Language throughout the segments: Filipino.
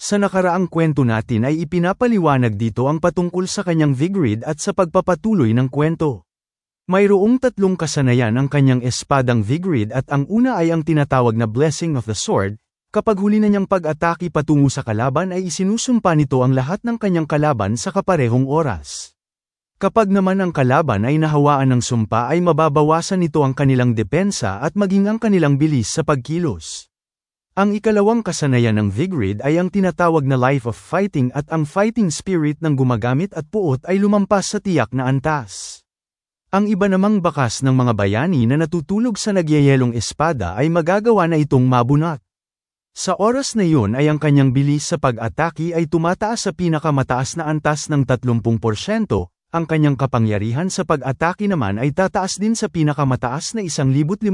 Sa nakaraang kwento natin ay ipinapaliwanag dito ang patungkol sa kanyang Vigrid at sa pagpapatuloy ng kwento. Mayroong tatlong kasanayan ang kanyang espadang Vigrid at ang una ay ang tinatawag na Blessing of the Sword. Kapag huli na niyang pag-atake patungo sa kalaban ay isinusumpa nito ang lahat ng kanyang kalaban sa kaparehong oras. Kapag naman ang kalaban ay nahawaan ng sumpa ay mababawasan nito ang kanilang depensa at maging ang kanilang bilis sa pagkilos. Ang ikalawang kasanayan ng Vigrid ay ang tinatawag na Life of Fighting at ang fighting spirit ng gumagamit at puot ay lumampas sa tiyak na antas. Ang iba namang bakas ng mga bayani na natutulog sa nagyayelong espada ay magagawa na itong mabunot. Sa oras na iyon ay ang kanyang bilis sa pag-atake ay tumataas sa pinakamataas na antas ng 30%, ang kanyang kapangyarihan sa pag-atake naman ay tataas din sa pinakamataas na 1,500%,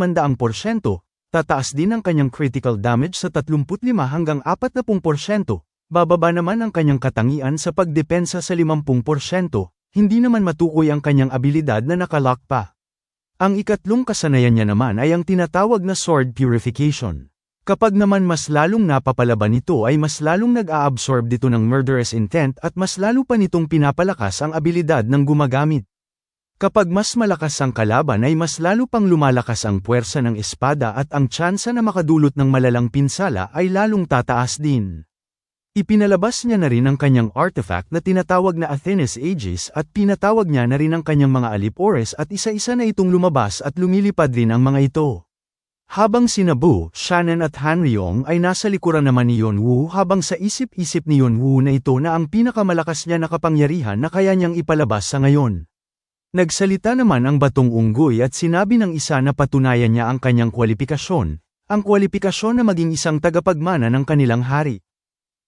tataas din ang kanyang critical damage sa 35 hanggang 40%, bababa naman ang kanyang katangian sa pagdepensa sa 50%, hindi naman matukoy ang kanyang abilidad na nakalock pa. Ang ikatlong kasanayan niya naman ay ang tinatawag na Sword Purification. Kapag naman mas lalong napapalaban nito ay mas lalong nag-a-absorb dito ng murderous intent at mas lalo pa nitong pinapalakas ang abilidad ng gumagamit. Kapag mas malakas ang kalaban ay mas lalo pang lumalakas ang puwersa ng espada at ang tsansa na makadulot ng malalang pinsala ay lalong tataas din. Ipinalabas niya na rin ang kanyang artifact na tinatawag na Athena's Aegis at pinatawag niya na rin ang kanyang mga alip-ores at isa-isa na itong lumabas at lumilipad rin ang mga ito. Habang sina Bu, Shannon at Hanryong ay nasa likuran naman ni Yonwoo habang sa isip-isip ni Yonwoo na ito na ang pinakamalakas niya na kapangyarihan na kaya niyang ipalabas sa ngayon. Nagsalita naman ang batong unggoy at sinabi ng isa na patunayan niya ang kanyang kwalipikasyon, ang kwalipikasyon na maging isang tagapagmana ng kanilang hari.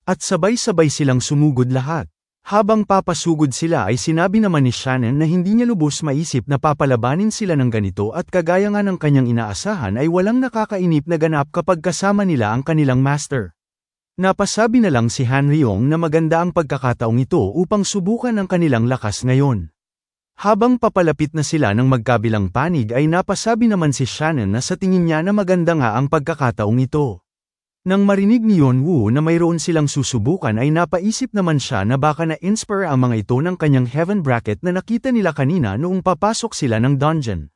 At sabay-sabay silang sumugod lahat. Habang papasugod sila ay sinabi naman ni Shannon na hindi niya lubos maisip na papalabanin sila ng ganito at kagaya nga ng kanyang inaasahan ay walang nakakainip na ganap kapag kasama nila ang kanilang master. Napasabi na lang si Hanryong na maganda ang pagkakataong ito upang subukan ang kanilang lakas ngayon. Habang papalapit na sila ng magkabilang panig ay napasabi naman si Shannon na sa tingin niya na maganda nga ang pagkakataong ito. Nang marinig ni Yonwoo na mayroon silang susubukan ay napaisip naman siya na baka na-inspire ang mga ito ng kanyang heaven bracket na nakita nila kanina noong papasok sila ng dungeon.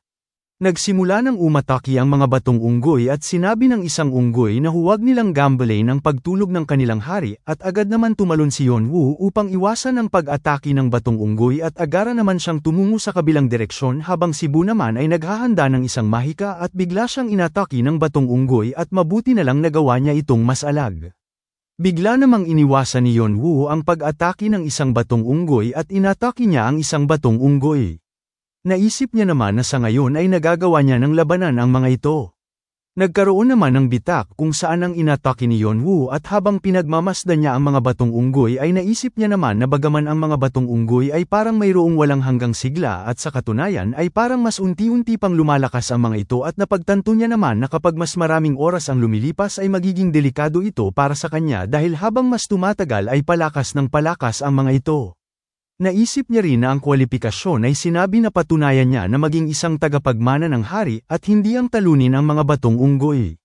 Nagsimula ng umatake ang mga batong unggoy at sinabi ng isang unggoy na huwag nilang gambalain ang pagtulog ng kanilang hari at agad naman tumalon si Yonwoo upang iwasan ang pag-atake ng batong unggoy at agara naman siyang tumungo sa kabilang direksyon habang si Bu naman ay naghahanda ng isang mahika at bigla siyang inatake ng batong unggoy at mabuti na lang nagawa niya itong masalag. Bigla namang iniwasan ni Yonwoo ang pag-atake ng isang batong unggoy at inatake niya ang isang batong unggoy. Naisip niya naman na sa ngayon ay nagagawa niya ng labanan ang mga ito. Nagkaroon naman ng bitak kung saan ang inatake ni Yonwoo at habang pinagmamasdan niya ang mga batong unggoy ay naisip niya naman na bagaman ang mga batong unggoy ay parang mayroong walang hanggang sigla at sa katunayan ay parang mas unti-unti pang lumalakas ang mga ito at napagtanto niya naman na kapag mas maraming oras ang lumilipas ay magiging delikado ito para sa kanya dahil habang mas tumatagal ay palakas ng palakas ang mga ito. Naisip niya rin na ang kwalipikasyon ay sinabi na patunayan niya na maging isang tagapagmana ng hari at hindi ang talunin ang mga batong unggoy.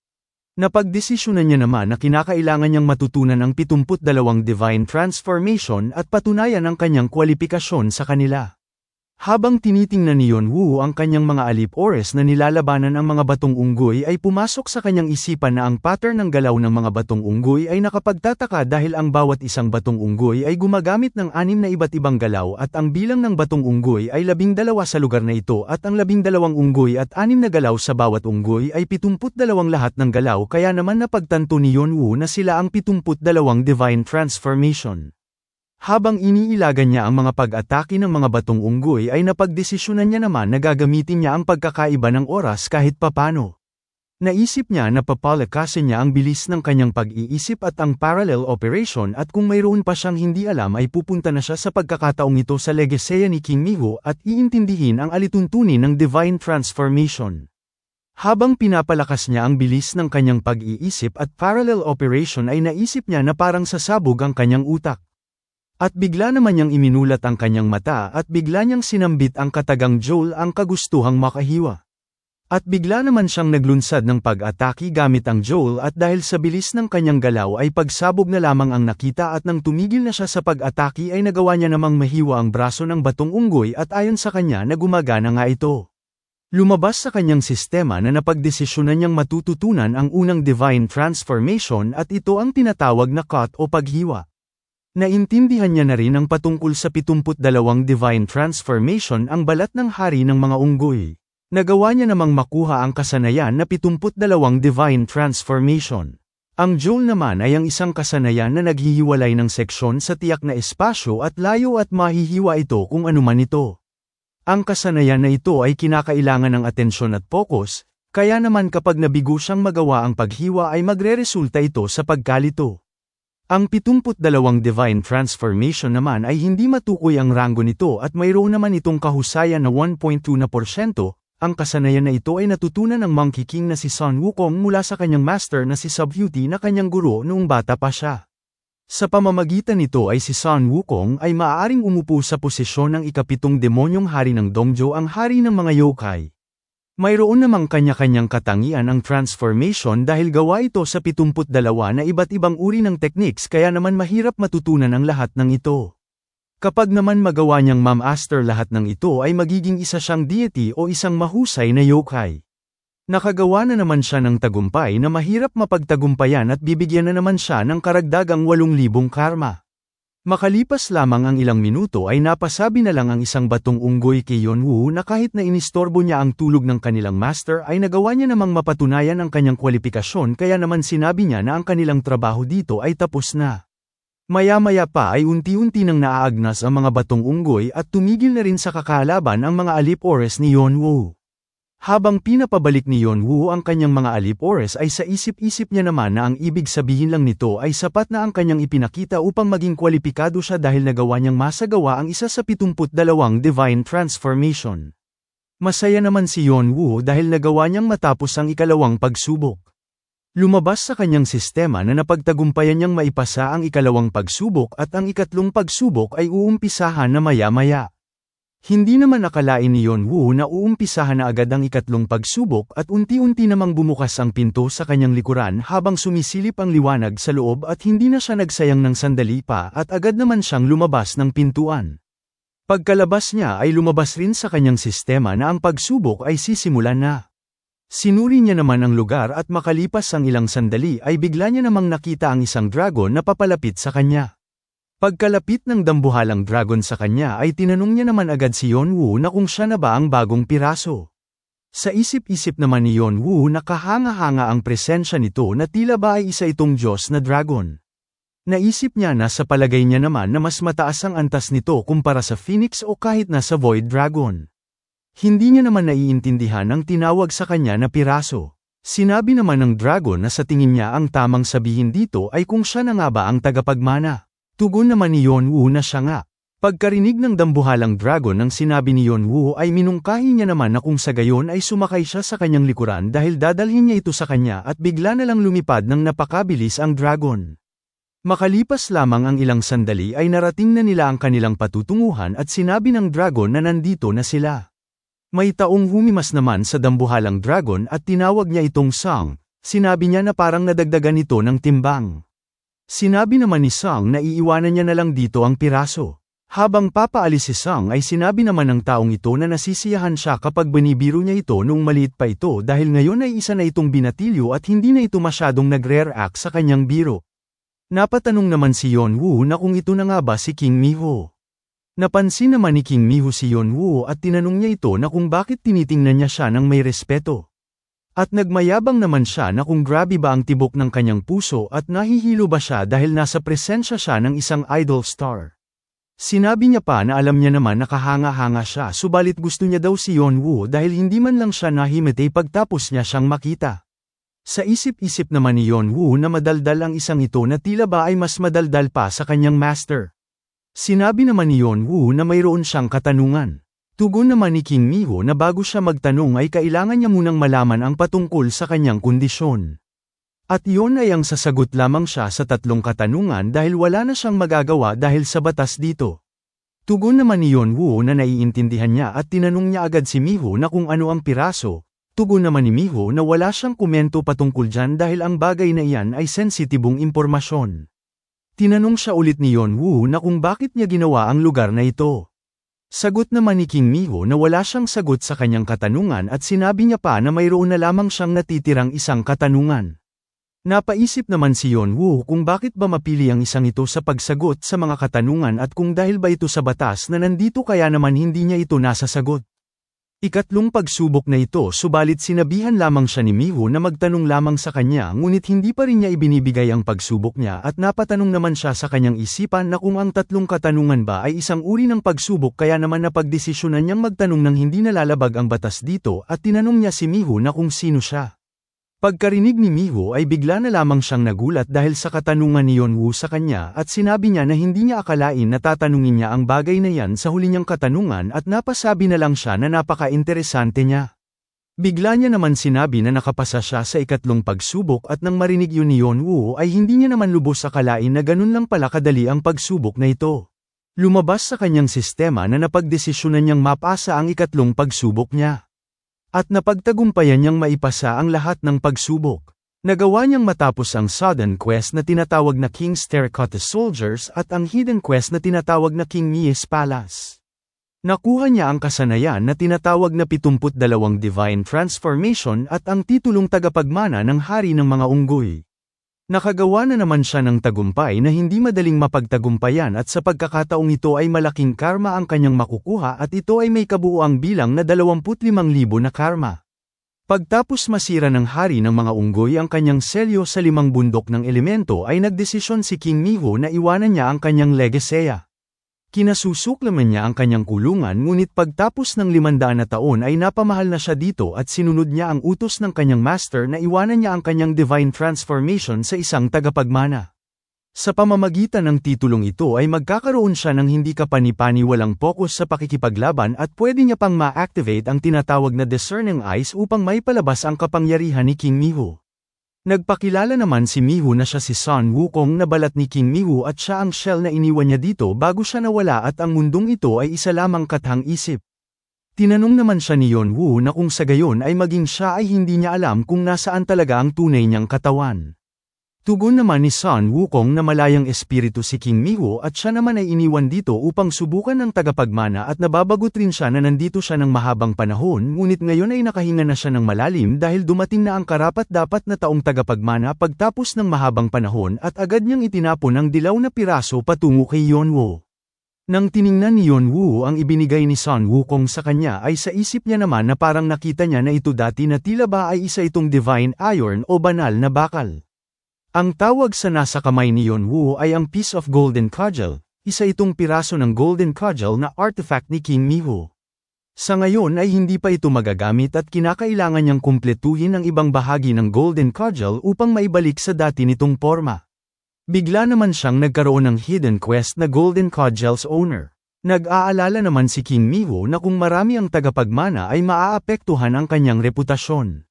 Napagdesisyonan niya naman na kinakailangan niyang matutunan ang 72 Divine Transformation at patunayan ang kanyang kwalipikasyon sa kanila. Habang tinitingnan ni Yonwoo ang kanyang mga alip-ores na nilalabanan ang mga batong unggoy ay pumasok sa kanyang isipan na ang pattern ng galaw ng mga batong unggoy ay nakapagtataka dahil ang bawat isang batong unggoy ay gumagamit ng 6 na iba't ibang galaw at ang bilang ng batong unggoy ay 12 sa lugar na ito at ang 12 unggoy at 6 na galaw sa bawat unggoy ay 72 lahat ng galaw kaya naman napagtanto ni Yonwoo na sila ang 72 Divine Transformation. Habang iniilagan niya ang mga pag-atake ng mga batong unggoy ay napagdesisyonan niya naman na gagamitin niya ang pagkakaiba ng oras kahit papano. Naisip niya na papalakasin niya ang bilis ng kanyang pag-iisip at ang parallel operation at kung mayroon pa siyang hindi alam ay pupunta na siya sa pagkakataong ito sa legaseya ni King Miho at iintindihin ang alituntunin ng Divine Transformation. Habang pinapalakas niya ang bilis ng kanyang pag-iisip at parallel operation ay naisip niya na parang sasabog ang kanyang utak. At bigla naman niyang iminulat ang kanyang mata at bigla niyang sinambit ang katagang Joel ang kagustuhang makahiwa. At bigla naman siyang naglunsad ng pag-atake gamit ang Joel at dahil sa bilis ng kanyang galaw ay pagsabog na lamang ang nakita at nang tumigil na siya sa pag-atake ay nagawa niya namang mahiwa ang braso ng batong unggoy at ayon sa kanya na gumagana nga ito. Lumabas sa kanyang sistema na napagdesisyonan niyang matututunan ang unang divine transformation at ito ang tinatawag na cut o paghiwa. Naintindihan niya na rin ang patungkol sa 72 divine transformation ang balat ng hari ng mga unggoy. Nagawa niya namang makuha ang kasanayan na 72 divine transformation. Ang Joel naman ay ang isang kasanayan na naghihiwalay ng seksyon sa tiyak na espasyo at layo at mahihiwa ito kung anuman ito. Ang kasanayan na ito ay kinakailangan ng atensyon at focus, kaya naman kapag nabigo siyang magawa ang paghiwa ay magreresulta ito sa pagkalito. Ang 72 divine transformation naman ay hindi matukoy ang ranggo nito at mayroon naman itong kahusayan na 1.2%. Ang kasanayan na ito ay natutunan ng Monkey King na si Sun Wukong mula sa kanyang master na si Subhuti na kanyang guro noong bata pa siya. Sa pamamagitan nito ay si Sun Wukong ay maaaring umupo sa posisyon ng ikapitong demonyong hari ng Dongzhou ang hari ng mga yokai. Mayroon namang kanya-kanyang katangian ang transformation dahil gawa ito sa 72 na iba't ibang uri ng techniques kaya naman mahirap matutunan ang lahat ng ito. Kapag naman magawa niyang ma-master lahat ng ito ay magiging isa siyang deity o isang mahusay na yokai. Nakagawa na naman siya ng tagumpay na mahirap mapagtagumpayan at bibigyan na naman siya ng karagdagang 8,000 karma. Makalipas lamang ang ilang minuto ay napasabi na lang ang isang batong unggoy kay Yonwoo na kahit na inistorbo niya ang tulog ng kanilang master ay nagawa niya namang mapatunayan ang kanyang kwalifikasyon kaya naman sinabi niya na ang kanilang trabaho dito ay tapos na. Maya-maya pa ay unti-unti nang naaagnas ang mga batong unggoy at tumigil na rin sa kakalaban ang mga alip-ores ni Yonwoo. Habang pinapabalik ni Yonwoo ang kanyang mga alip-ores ay sa isip-isip niya naman na ang ibig sabihin lang nito ay sapat na ang kanyang ipinakita upang maging kwalipikado siya dahil nagawa niyang masagawa ang isa sa 72 divine transformation. Masaya naman si Yonwoo dahil nagawa niyang matapos ang ikalawang pagsubok. Lumabas sa kanyang sistema na napagtagumpayan niyang maipasa ang ikalawang pagsubok at ang ikatlong pagsubok ay uumpisahan na maya-maya. Hindi naman akalain ni Yonwoo na uumpisahan na agad ang ikatlong pagsubok at unti-unti namang bumukas ang pinto sa kanyang likuran habang sumisilip ang liwanag sa loob at hindi na siya nagsayang ng sandali pa at agad naman siyang lumabas ng pintuan. Pagkalabas niya ay lumabas rin sa kanyang sistema na ang pagsubok ay sisimulan na. Sinuri niya naman ang lugar at makalipas ang ilang sandali ay bigla niya namang nakita ang isang dragon na papalapit sa kanya. Pagkalapit ng dambuhalang dragon sa kanya ay tinanong niya naman agad si Yonwoo na kung siya na ba ang bagong piraso. Sa isip-isip naman ni Yonwoo na kahanga-hanga ang presensya nito na tila ba ay isa itong Diyos na dragon. Naisip niya na sa palagay niya naman na mas mataas ang antas nito kumpara sa Phoenix o kahit na sa Void Dragon. Hindi niya naman naiintindihan ang tinawag sa kanya na piraso. Sinabi naman ng dragon na sa tingin niya ang tamang sabihin dito ay kung siya na nga ba ang tagapagmana. Tugon naman ni Yonwoo na siya nga. Pagkarinig ng dambuhalang dragon ng sinabi ni Yonwoo ay minungkahi niya naman na kung sa gayon ay sumakay siya sa kanyang likuran dahil dadalhin niya ito sa kanya at bigla na lang lumipad ng napakabilis ang dragon. Makalipas lamang ang ilang sandali ay narating na nila ang kanilang patutunguhan at sinabi ng dragon na nandito na sila. May taong humimas naman sa dambuhalang dragon at tinawag niya itong Sang. Sinabi niya na parang nadagdagan ito ng timbang. Sinabi naman ni Sang na iiwanan niya na lang dito ang piraso. Habang papaalis si Sang ay sinabi naman ng taong ito na nasisiyahan siya kapag binibiro niya ito noong maliit pa ito dahil ngayon ay isa na itong binatilyo at hindi na ito masyadong nagre-react sa kanyang biro. Napatanong naman si Yonwoo na kung ito na nga ba si King Miho. Napansin naman ni King Miho si Yonwoo at tinanong niya ito na kung bakit tinitingnan niya siya ng may respeto. At nagmayabang naman siya na kung grabe ba ang tibok ng kanyang puso at nahihilo ba siya dahil nasa presensya siya ng isang idol star. Sinabi niya pa na alam niya naman na kahanga-hanga siya subalit gusto niya daw si Yonwoo dahil hindi man lang siya nahimete pagtapos niya siyang makita. Sa isip-isip naman ni Yonwoo na madaldal ang isang ito na tila ba ay mas madaldal pa sa kanyang master. Sinabi naman ni Yonwoo na mayroon siyang katanungan. Tugon naman ni King Miho na bago siya magtanong ay kailangan niya munang malaman ang patungkol sa kanyang kondisyon. At iyon ay ang sasagot lamang siya sa tatlong katanungan dahil wala na siyang magagawa dahil sa batas dito. Tugon naman ni Yonwoo na naiintindihan niya at tinanong niya agad si Miho na kung ano ang piraso. Tugon naman ni Miho na wala siyang komento patungkol dyan dahil ang bagay na iyan ay sensitibong impormasyon. Tinanong siya ulit ni Yeonwoo na kung bakit niya ginawa ang lugar na ito. Sagot naman ni King Miho na wala siyang sagot sa kanyang katanungan at sinabi niya pa na mayroon na lamang siyang natitirang isang katanungan. Napaisip naman si Yeonwoo kung bakit ba mapili ang isang ito sa pagsagot sa mga katanungan at kung dahil ba ito sa batas na nandito kaya naman hindi niya ito nasasagot. Ikatlong pagsubok na ito subalit sinabihan lamang siya ni Miho na magtanong lamang sa kanya ngunit hindi pa rin niya ibinibigay ang pagsubok niya at napatanong naman siya sa kanyang isipan na kung ang tatlong katanungan ba ay isang uri ng pagsubok kaya naman napagdesisyonan niyang magtanong ng hindi nalalabag ang batas dito at tinanong niya si Miho na kung sino siya. Pagkarinig ni Miho ay bigla na lamang siyang nagulat dahil sa katanungan ni Yeonwoo sa kanya at sinabi niya na hindi niya akalain na tatanungin niya ang bagay na yan sa huli niyang katanungan at napasabi na lang siya na napaka-interesante niya. Bigla niya naman sinabi na nakapasa siya sa ikatlong pagsubok at nang marinig yun ni Yeonwoo ay hindi niya naman lubos akalain na ganun lang pala kadali ang pagsubok na ito. Lumabas sa kanyang sistema na napagdesisyonan niyang mapasa ang ikatlong pagsubok niya. At napagtagumpayan niyang maipasa ang lahat ng pagsubok. Nagawa niyang matapos ang Sudden Quest na tinatawag na King's Terracotta Soldiers at ang Hidden Quest na tinatawag na King Mie's Palace. Nakuha niya ang kasanayan na tinatawag na 72 Divine Transformation at ang titulong tagapagmana ng Hari ng mga Unggoy. Nakagawa na naman siya ng tagumpay na hindi madaling mapagtagumpayan at sa pagkakataong ito ay malaking karma ang kanyang makukuha at ito ay may kabuuang bilang na 25,000 na karma. Pagtapos masira ng Hari ng mga Unggoy ang kanyang selyo sa 5 bundok ng elemento ay nagdesisyon si King Miho na iwanan niya ang kanyang legaseya. Kinasusuklaman niya ang kanyang kulungan ngunit pagtapos ng 500 na taon ay napamahal na siya dito at sinunod niya ang utos ng kanyang master na iwanan niya ang kanyang divine transformation sa isang tagapagmana. Sa pamamagitan ng titulong ito ay magkakaroon siya ng hindi kapani-paniwalang focus sa pakikipaglaban at pwede niya pang ma-activate ang tinatawag na discerning eyes upang maipalabas ang kapangyarihan ni King Miho. Nagpakilala naman si Miho na siya si Sun Wukong na balat ni King Miho at siya ang shell na iniwan niya dito bago siya nawala at ang mundong ito ay isa lamang kathang-isip. Tinanong naman siya ni Yeonwoo na kung sa gayon ay maging siya ay hindi niya alam kung nasaan talaga ang tunay niyang katawan. Tugon naman ni Sun Wukong na malayang espiritu si King Miho at siya naman ay iniwan dito upang subukan ng tagapagmana at nababagot rin siya na nandito siya ng mahabang panahon ngunit ngayon ay nakahinga na siya ng malalim dahil dumating na ang karapat-dapat na taong tagapagmana pagtapos ng mahabang panahon at agad niyang itinapon ang dilaw na piraso patungo kay Yeonwoo. Nang tiningnan ni Yeonwoo ang ibinigay ni Sun Wukong sa kanya ay sa isip niya naman na parang nakita niya na ito dati na tila ba ay isa itong divine iron o banal na bakal. Ang tawag sa nasa kamay ni Yeonwoo ay ang Piece of Golden Cudgel, isa itong piraso ng Golden Cudgel na artifact ni King Miho. Sa ngayon ay hindi pa ito magagamit at kinakailangan niyang kumpletuhin ang ibang bahagi ng Golden Cudgel upang maibalik sa dati nitong porma. Bigla naman siyang nagkaroon ng hidden quest na Golden Cudgel's owner. Nag-aalala naman si King Miho na kung marami ang tagapagmana ay maaapektuhan ang kanyang reputasyon.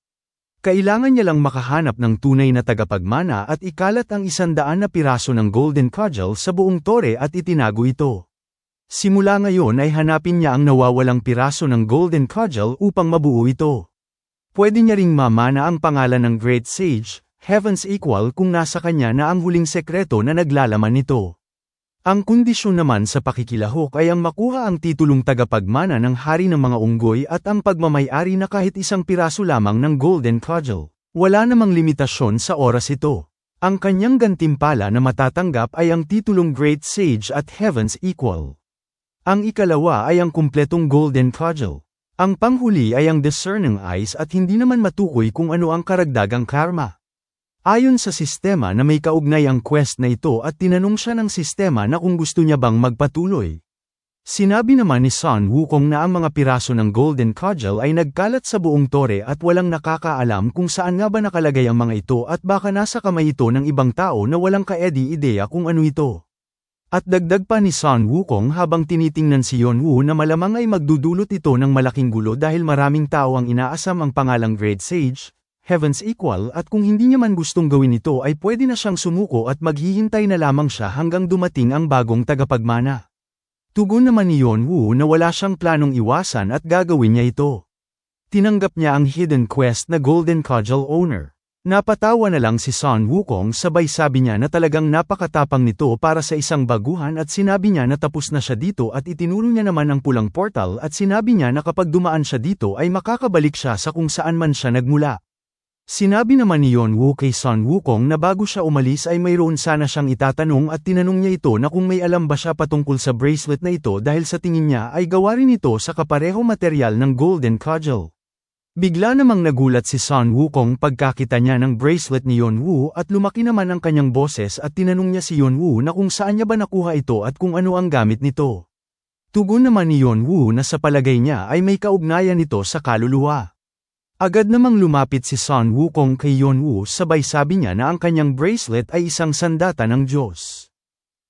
Kailangan niya lang makahanap ng tunay na tagapagmana at ikalat ang 100 na piraso ng Golden Cudgel sa buong tore at itinago ito. Simula ngayon ay hanapin niya ang nawawalang piraso ng Golden Cudgel upang mabuo ito. Pwede niya ring mamana ang pangalan ng Great Sage, Heaven's Equal kung nasa kanya na ang huling sekreto na naglalaman nito. Ang kondisyon naman sa pakikilahok ay ang makuha ang titulong tagapagmana ng Hari ng mga Unggoy at ang pagmamay-ari na kahit isang piraso lamang ng Golden Cudgel. Wala namang limitasyon sa oras ito. Ang kanyang gantimpala na matatanggap ay ang titulong Great Sage at Heaven's Equal. Ang ikalawa ay ang kumpletong Golden Cudgel. Ang panghuli ay ang Discerning Eyes at hindi naman matukoy kung ano ang karagdagang karma. Ayon sa sistema na may kaugnay ang quest na ito at tinanong siya ng sistema na kung gusto niya bang magpatuloy. Sinabi naman ni Sun Wukong na ang mga piraso ng Golden Cudgel ay nagkalat sa buong tore at walang nakakaalam kung saan nga ba nakalagay ang mga ito at baka nasa kamay ito ng ibang tao na walang kaedi-ideya kung ano ito. At dagdag pa ni Sun Wukong habang tinitingnan si Yeonwoo na malamang ay magdudulot ito ng malaking gulo dahil maraming tao ang inaasam ang pangalang Great Sage, Heaven's Equal at kung hindi niya man gustong gawin ito ay pwede na siyang sumuko at maghihintay na lamang siya hanggang dumating ang bagong tagapagmana. Tugon naman ni Yeonwoo na wala siyang planong iwasan at gagawin niya ito. Tinanggap niya ang hidden quest na Golden Cudgel owner. Napatawa na lang si Sun Wukong sabay sabi niya na talagang napakatapang nito para sa isang baguhan at sinabi niya na tapos na siya dito at itinuro niya naman ang pulang portal at sinabi niya na kapag dumaan siya dito ay makakabalik siya sa kung saan man siya nagmula. Sinabi naman ni Yonwoo kay Sun Wukong na bago siya umalis ay mayroon sana siyang itatanong at tinanong niya ito na kung may alam ba siya patungkol sa bracelet na ito dahil sa tingin niya ay gawa rin ito sa kapareho materyal ng Golden Cudgel. Bigla namang nagulat si Sun Wukong pagkakita niya ng bracelet ni Yonwoo at lumaki naman ang kanyang boses at tinanong niya si Yonwoo na kung saan niya ba nakuha ito at kung ano ang gamit nito. Tugon naman ni Yonwoo na sa palagay niya ay may kaugnayan ito sa kaluluwa. Agad namang lumapit si Sun Wukong kay Yonwoo sabay sabi niya na ang kanyang bracelet ay isang sandata ng Diyos.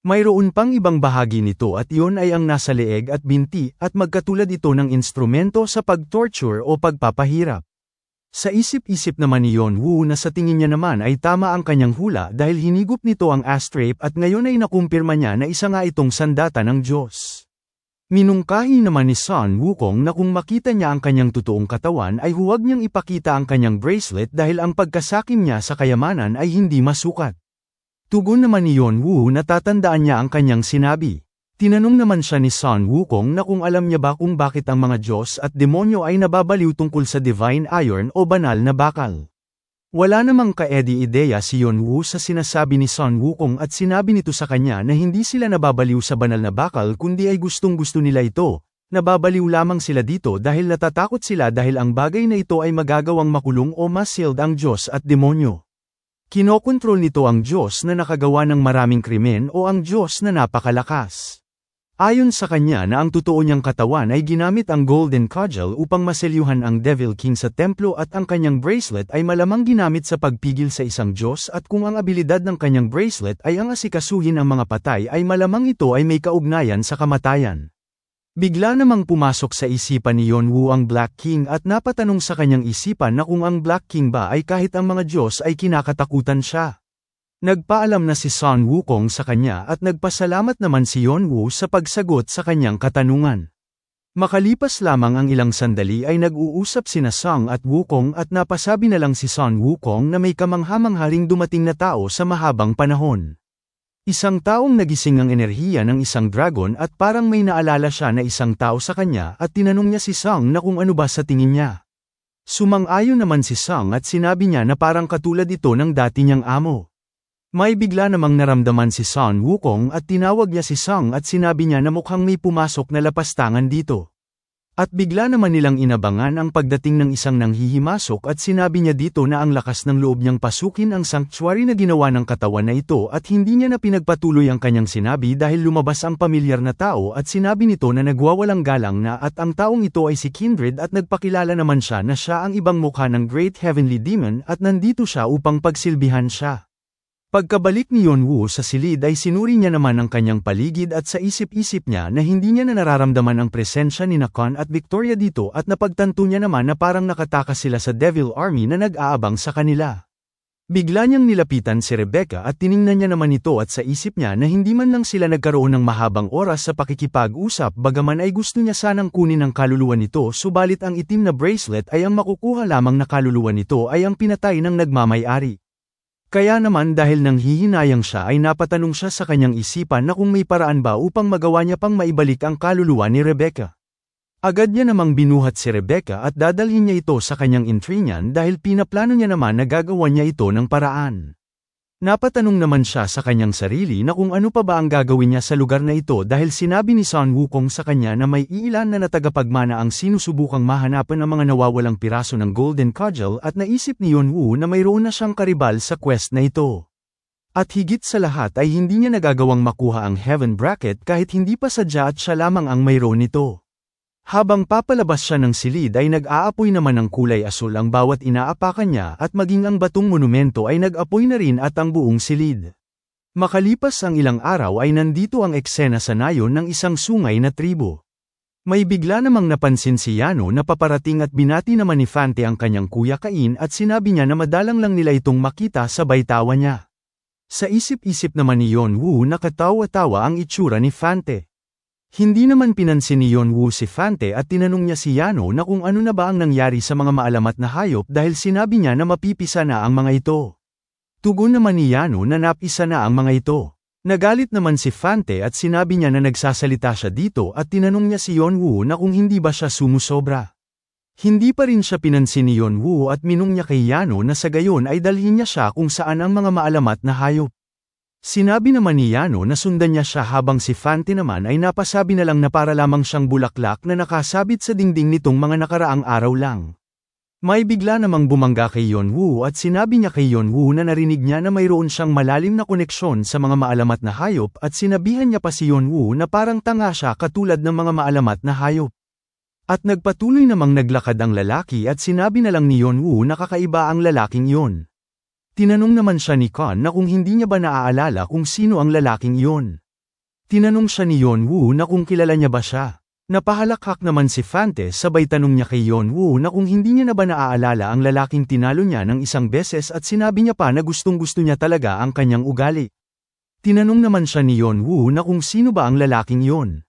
Mayroon pang ibang bahagi nito at iyon ay ang nasa leeg at binti at magkatulad ito ng instrumento sa pag-torture o pagpapahirap. Sa isip-isip naman ni Yonwoo na sa tingin niya naman ay tama ang kanyang hula dahil hinigop nito ang astrape at ngayon ay nakumpirma niya na isa nga itong sandata ng Diyos. Minungkahi naman ni Sun Wukong na kung makita niya ang kanyang totoong katawan ay huwag niyang ipakita ang kanyang bracelet dahil ang pagkasakim niya sa kayamanan ay hindi masukat. Tugon naman ni Yonwoo na tatandaan niya ang kanyang sinabi. Tinanong naman siya ni Sun Wukong na kung alam niya ba kung bakit ang mga Diyos at demonyo ay nababaliw tungkol sa divine iron o banal na bakal. Wala namang kaedi-ideya si Yonwoo sa sinasabi ni Sun Wukong at sinabi nito sa kanya na hindi sila nababaliw sa banal na bakal kundi ay gustong-gusto nila ito. Nababaliw lamang sila dito dahil natatakot sila dahil ang bagay na ito ay magagawang makulong o ma-sealed ang Diyos at demonyo. Kinokontrol nito ang Diyos na nakagawa ng maraming krimen o ang Diyos na napakalakas. Ayon sa kanya na ang totoo niyang katawan ay ginamit ang Golden Cudgel upang maselyuhan ang Devil King sa templo at ang kanyang bracelet ay malamang ginamit sa pagpigil sa isang Diyos at kung ang abilidad ng kanyang bracelet ay ang asikasuhin ang mga patay ay malamang ito ay may kaugnayan sa kamatayan. Bigla namang pumasok sa isipan ni Yonwoo ang Black King at napatanong sa kanyang isipan na kung ang Black King ba ay kahit ang mga Diyos ay kinakatakutan siya. Nagpaalam na si Sun Wukong sa kanya at nagpasalamat naman si Yonwoo sa pagsagot sa kanyang katanungan. Makalipas lamang ang ilang sandali ay nag-uusap sina Sun at Wukong at napasabi na lang si Sun Wukong na may kamangha-mangharing dumating na tao sa mahabang panahon. Isang taong nagising ang enerhiya ng isang dragon at parang may naalala siya na isang tao sa kanya at tinanong niya si Sun na kung ano ba sa tingin niya. Sumang-ayon naman si Sun at sinabi niya na parang katulad ito ng dati niyang amo. May bigla namang naramdaman si Sun Wukong at tinawag niya si Sun at sinabi niya na mukhang may pumasok na lapastangan dito. At bigla naman nilang inabangan ang pagdating ng isang nanghihimasok at sinabi niya dito na ang lakas ng loob niyang pasukin ang sanctuary na ginawa ng katawan na ito at hindi niya na pinagpatuloy ang kanyang sinabi dahil lumabas ang pamilyar na tao at sinabi nito na nagwawalang galang na at ang taong ito ay si Kindred at nagpakilala naman siya na siya ang ibang mukha ng Great Heavenly Demon at nandito siya upang pagsilbihan siya. Pagkabalik ni Yonwoo sa silid ay sinuri niya naman ang kanyang paligid at sa isip-isip niya na hindi niya na nararamdaman ang presensya ni Nakhon at Victoria dito at napagtanto niya naman na parang nakatakas sila sa Devil Army na nag-aabang sa kanila. Bigla niyang nilapitan si Rebecca at tiningnan niya naman ito at sa isip niya na hindi man lang sila nagkaroon ng mahabang oras sa pakikipag-usap bagaman ay gusto niya sanang kunin ang kaluluwa nito subalit ang itim na bracelet ay ang makukuha lamang na kaluluwa nito ay ang pinatay ng nagmamay-ari. Kaya naman dahil nanghihinayang siya ay napatanong siya sa kanyang isipan na kung may paraan ba upang magawa niya pang maibalik ang kaluluwa ni Rebecca. Agad niya namang binuhat si Rebecca at dadalhin niya ito sa kanyang intrinian dahil pinaplano niya naman na gagawa niya ito ng paraan. Napatanong naman siya sa kanyang sarili na kung ano pa ba ang gagawin niya sa lugar na ito dahil sinabi ni Sun Wukong sa kanya na may iilan na tagapagmana ang sinusubukang mahanapan ang mga nawawalang piraso ng Golden Cudgel at naisip ni Yonwoo na mayroon na siyang karibal sa quest na ito. At higit sa lahat ay hindi niya nagagawang makuha ang Heaven Bracket kahit hindi pa sadya at siya lamang ang mayroon nito. Habang papalabas siya ng silid ay nag-aapoy naman ng kulay asul ang bawat inaapakan niya at maging ang batong monumento ay nag-apoy na rin at ang buong silid. Makalipas ang ilang araw ay nandito ang eksena sa nayon ng isang sungay na tribo. May bigla namang napansin si Yano na paparating at binati naman ni Fante ang kanyang kuya Cain at sinabi niya na madalang lang nila itong makita sabay tawa niya. Sa isip-isip naman ni Yonwoo nakatawa-tawa ang itsura ni Fante. Hindi naman pinansin ni Yeonwoo si Fante at tinanong niya si Yano na kung ano na ba ang nangyari sa mga maalamat na hayop dahil sinabi niya na mapipisa na ang mga ito. Tugon naman ni Yano na napisa na ang mga ito. Nagalit naman si Fante at sinabi niya na nagsasalita siya dito at tinanong niya si Yeonwoo na kung hindi ba siya sumusobra. Hindi pa rin siya pinansin ni Yeonwoo at minung niya kay Yano na sa gayon ay dalhin niya siya kung saan ang mga maalamat na hayop. Sinabi naman ni Yano na sundan niya siya habang si Fante naman ay napasabi na lang na para lamang siyang bulaklak na nakasabit sa dingding nitong mga nakaraang araw lang. May bigla namang bumangga kay Yeonwoo at sinabi niya kay Yeonwoo na narinig niya na mayroon siyang malalim na koneksyon sa mga maalamat na hayop at sinabihan niya pa si Yeonwoo na parang tanga siya katulad ng mga maalamat na hayop. At nagpatuloy namang naglakad ang lalaki at sinabi na lang ni Yeonwoo na kakaiba ang lalaking iyon. Tinanong naman siya ni Kan na kung hindi niya ba naaalala kung sino ang lalaking iyon. Tinanong siya ni Yeonwoo na kung kilala niya ba siya. Napahalakhak naman si Fante sabay tanong niya kay Yeonwoo na kung hindi niya na ba naaalala ang lalaking tinalo niya ng isang beses at sinabi niya pa na gustong-gusto niya talaga ang kanyang ugali. Tinanong naman siya ni Yeonwoo na kung sino ba ang lalaking iyon.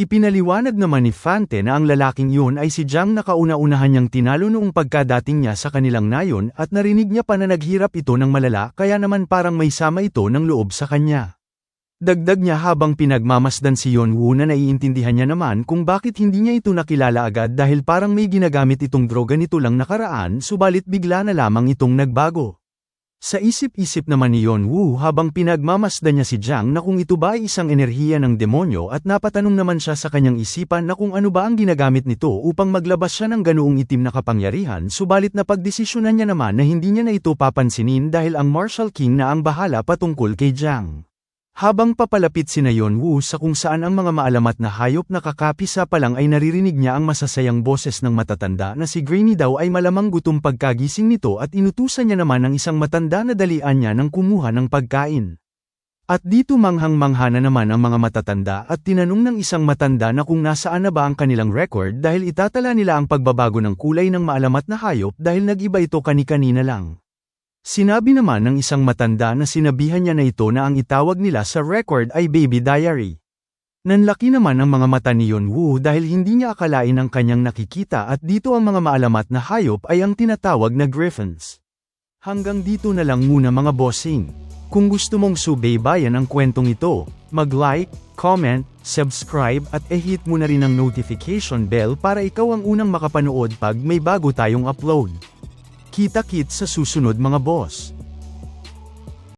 Ipinaliwanag naman ni Fante na ang lalaking iyon ay si Jang na kauna-unahan niyang tinalo noong pagkadating niya sa kanilang nayon at narinig niya pa na naghirap ito ng malala kaya naman parang may sama ito ng loob sa kanya. Dagdag niya habang pinagmamasdan si Yeonwoo na naiintindihan niya naman kung bakit hindi niya ito nakilala agad dahil parang may ginagamit itong droga nito lang nakaraan subalit bigla na lamang itong nagbago. Sa isip-isip naman ni Yeonwoo habang pinagmamasdan niya si Jang na kung ito ba ay isang enerhiya ng demonyo at napatanong naman siya sa kanyang isipan na kung ano ba ang ginagamit nito upang maglabas siya ng ganoong itim na kapangyarihan subalit napagdesisyonan niya naman na hindi niya na ito papansinin dahil ang Martial King na ang bahala patungkol kay Jang. Habang papalapit sina Yeonwoo sa kung saan ang mga maalamat na hayop na kakapisa pa lang ay naririnig niya ang masasayang boses ng matatanda na si Granny daw ay malamang gutom pagkagising nito at inutusan niya naman ang isang matanda na dalian niya ng kumuha ng pagkain. At dito manghang-mangha na naman ang mga matatanda at tinanong ng isang matanda na kung nasaan na ba ang kanilang record dahil itatala nila ang pagbabago ng kulay ng maalamat na hayop dahil nag-iba ito kani-kanina lang. Sinabi naman ng isang matanda na sinabihan niya na ito na ang itawag nila sa record ay Baby Diary. Nanlaki naman ang mga mata ni Yeonwoo dahil hindi niya akalain ang kanyang nakikita at dito ang mga maalamat na hayop ay ang tinatawag na griffins. Hanggang dito na lang muna mga bossing. Kung gusto mong subaybayan ang kwentong ito, mag-like, comment, subscribe at i-hit mo na rin ang notification bell para ikaw ang unang makapanood pag may bago tayong upload. Kita-kits sa susunod mga boss.